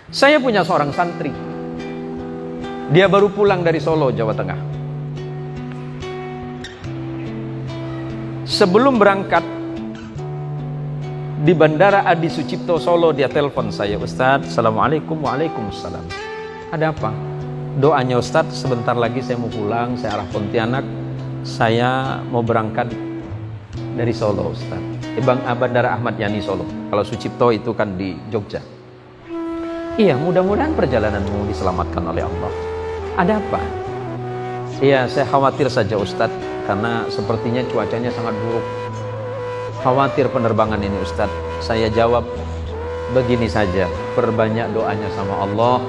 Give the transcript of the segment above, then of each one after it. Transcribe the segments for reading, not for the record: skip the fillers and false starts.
Saya punya seorang santri. Dia baru pulang dari Solo, Jawa Tengah. Sebelum berangkat di Bandara Adi Sucipto Solo, dia telepon saya, "Ustadz, Assalamualaikum." "Waalaikumsalam." "Ada apa?" "Doanya Ustadz, sebentar lagi saya mau pulang, saya arah Pontianak. Saya mau berangkat dari Solo, Ustadz." Bandara Ahmad Yani Solo. Kalau Sucipto itu kan di Jogja. "Iya, mudah-mudahan perjalananmu diselamatkan oleh Allah." "Ada apa?" "Iya, saya khawatir saja Ustadz, karena sepertinya cuacanya sangat buruk. Khawatir penerbangan ini Ustadz." Saya jawab, "Begini saja, perbanyak doanya sama Allah.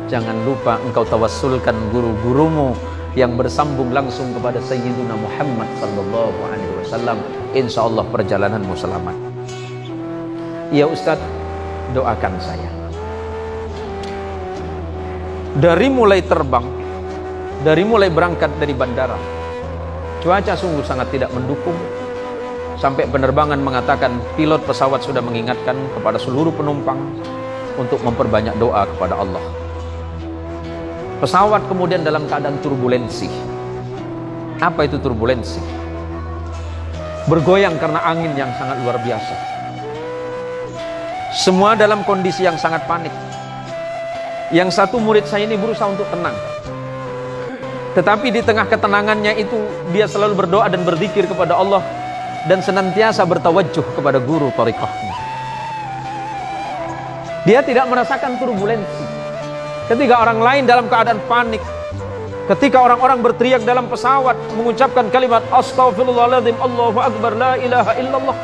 Jangan lupa engkau tawassulkan guru-gurumu yang bersambung langsung kepada Sayyidina Muhammad sallallahu alaihi wasallam. Insya Allah perjalananmu selamat." "Iya Ustadz, doakan saya." Dari mulai terbang, dari mulai berangkat dari bandara, cuaca sungguh sangat tidak mendukung. Sampai penerbangan mengatakan, pilot pesawat sudah mengingatkan kepada seluruh penumpang untuk memperbanyak doa kepada Allah. Pesawat kemudian dalam keadaan turbulensi. Apa itu turbulensi? Bergoyang karena angin yang sangat luar biasa. Semua dalam kondisi yang sangat panik. Yang satu murid saya ini berusaha untuk tenang. Tetapi di tengah ketenangannya itu, dia selalu berdoa dan berzikir kepada Allah, dan senantiasa bertawajjuh kepada guru thariqahnya. Dia tidak merasakan turbulensi. Ketika orang lain dalam keadaan panik, ketika orang-orang berteriak dalam pesawat mengucapkan kalimat Astaghfirullahaladzim, Allahu Akbar, la ilaha illallah,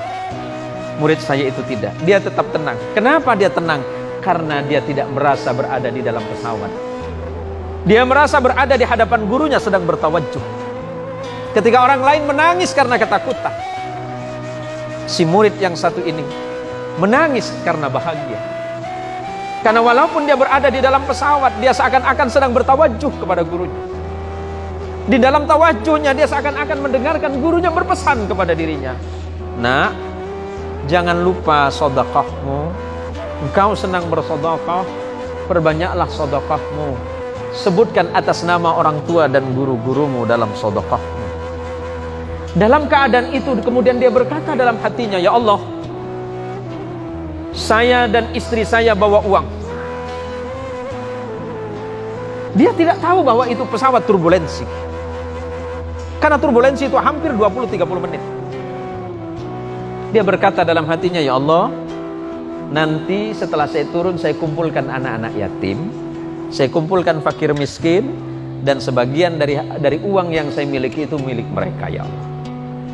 murid saya itu tidak. Dia tetap tenang. Kenapa dia tenang? Karena dia tidak merasa berada di dalam pesawat. Dia merasa berada di hadapan gurunya sedang bertawajjuh. Ketika orang lain menangis karena ketakutan, si murid yang satu ini menangis karena bahagia. Karena walaupun dia berada di dalam pesawat, dia seakan-akan sedang bertawajjuh kepada gurunya. Di dalam tawajjuhnya, dia seakan-akan mendengarkan gurunya berpesan kepada dirinya, "Nak, jangan lupa sedekahmu. Engkau senang bersedekah, perbanyaklah sedekahmu. Sebutkan atas nama orang tua dan guru-gurumu dalam sedekahmu." Dalam keadaan itu kemudian dia berkata dalam hatinya, "Ya Allah, saya dan istri saya bawa uang." Dia tidak tahu bahwa itu pesawat turbulensi. Karena turbulensi itu hampir 20-30 menit. Dia berkata dalam hatinya, "Ya Allah, nanti setelah saya turun, saya kumpulkan anak-anak yatim, saya kumpulkan fakir miskin, dan sebagian dari uang yang saya miliki itu milik mereka, ya Allah."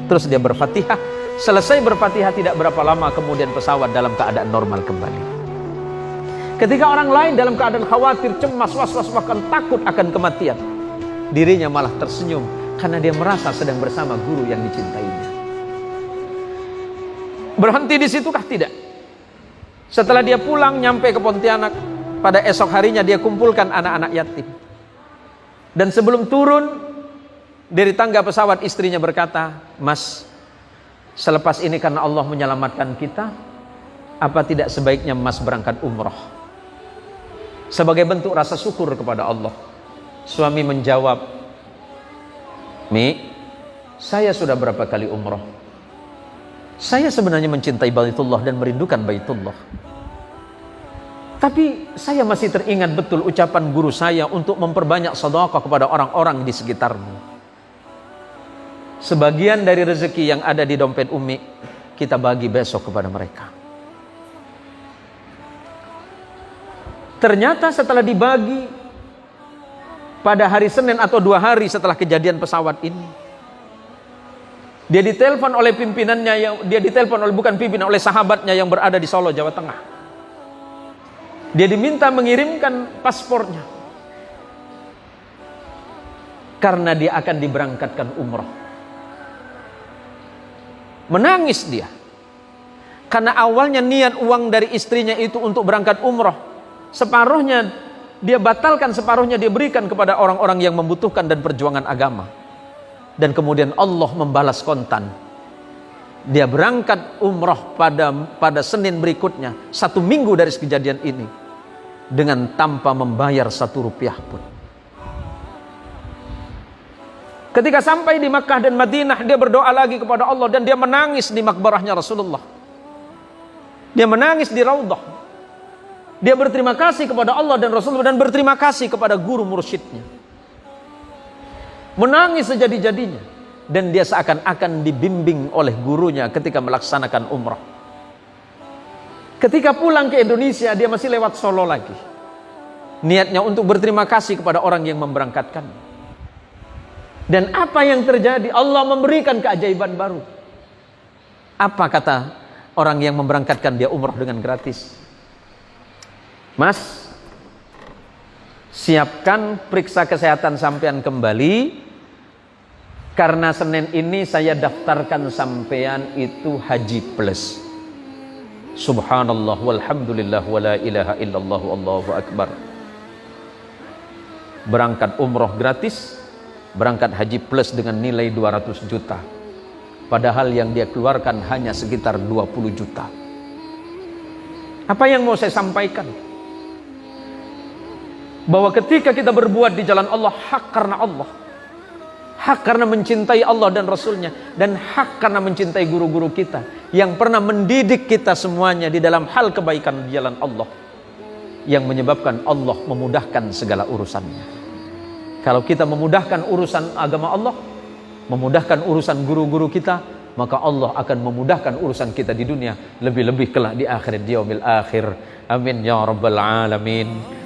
Terus dia berfatihah. Selesai berfatihah tidak berapa lama kemudian pesawat dalam keadaan normal kembali. Ketika orang lain dalam keadaan khawatir, cemas, was-was, bahkan takut akan kematian, dirinya malah tersenyum karena dia merasa sedang bersama guru yang dicintainya. Berhenti di situkah? Tidak. Setelah dia pulang nyampe ke Pontianak, pada esok harinya dia kumpulkan anak-anak yatim. Dan sebelum turun dari tangga pesawat, istrinya berkata, "Mas, selepas ini karena Allah menyelamatkan kita, apa tidak sebaiknya Mas berangkat umroh sebagai bentuk rasa syukur kepada Allah?" Suami menjawab, "Mi, saya sudah berapa kali umroh. Saya sebenarnya mencintai Baitullah dan merindukan Baitullah. Tapi saya masih teringat betul ucapan guru saya untuk memperbanyak sedekah kepada orang-orang di sekitarmu. Sebagian dari rezeki yang ada di dompet Umi, kita bagi besok kepada mereka." Ternyata setelah dibagi pada hari Senin atau 2 hari setelah kejadian pesawat ini, dia ditelepon oleh pimpinannya, oleh sahabatnya yang berada di Solo, Jawa Tengah. Dia diminta mengirimkan paspornya karena dia akan diberangkatkan umroh. Menangis dia karena awalnya niat uang dari istrinya itu untuk berangkat umroh, separuhnya dia batalkan, separuhnya dia berikan kepada orang-orang yang membutuhkan dan perjuangan agama. Dan kemudian Allah membalas kontan. Dia berangkat umroh pada Senin berikutnya, 1 minggu dari kejadian ini. dengan tanpa membayar 1 rupiah pun. Ketika sampai di Makkah dan Madinah, dia berdoa lagi kepada Allah dan dia menangis di makbarahnya Rasulullah. Dia menangis di Raudhah. Dia berterima kasih kepada Allah dan Rasulullah dan berterima kasih kepada guru mursyidnya. Menangis sejadi-jadinya dan dia seakan-akan dibimbing oleh gurunya ketika melaksanakan umrah. Ketika pulang ke Indonesia, dia masih lewat Solo lagi. Niatnya untuk berterima kasih kepada orang yang memberangkatkan. Dan apa yang terjadi? Allah memberikan keajaiban baru. Apa kata orang yang memberangkatkan dia umrah dengan gratis? Mas, siapkan periksa kesehatan sampean kembali, karena Senin ini saya daftarkan sampean itu haji plus. Subhanallah walhamdulillah wala ilaha illallah wallahu akbar. Berangkat umroh gratis, berangkat haji plus dengan nilai 200 juta. Padahal yang dia keluarkan hanya sekitar 20 juta. Apa yang mau saya sampaikan? Bahwa ketika kita berbuat di jalan Allah, hak karena Allah, hak karena mencintai Allah dan Rasulnya, dan hak karena mencintai guru-guru kita yang pernah mendidik kita semuanya di dalam hal kebaikan di jalan Allah, yang menyebabkan Allah memudahkan segala urusannya. Kalau kita memudahkan urusan agama Allah, memudahkan urusan guru-guru kita, maka Allah akan memudahkan urusan kita di dunia, lebih-lebih kelak di akhirat, di yaumil akhir. Amin ya rabbal alamin.